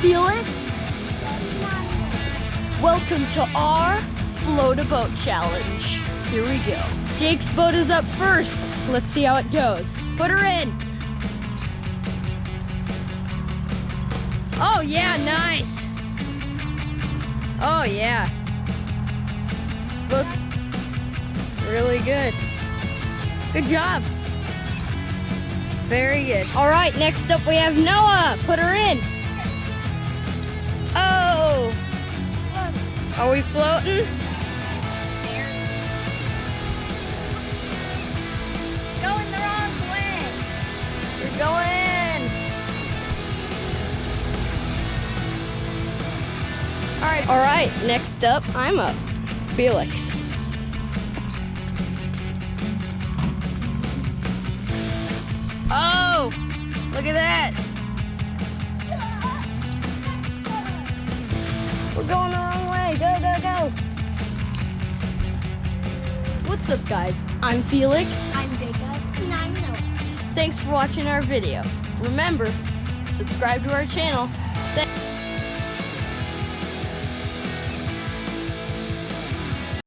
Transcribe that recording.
Felix. Welcome to our Float a Boat Challenge. Here we go. Jake's boat is up first. Let's see how it goes. Put her in. Oh yeah, nice. Oh yeah. Looks really good. Good job. Very good. All right, next up we have Noah. Put her in. Oh. Are we floating? Going the wrong way. You're going in. All right, next up, I'm up. Felix. Oh, look at that. We're going the wrong way. Go, go, go. What's up, guys? I'm Felix. I'm Jacob. And I'm Noah. Thanks for watching our video. Remember, subscribe to our channel.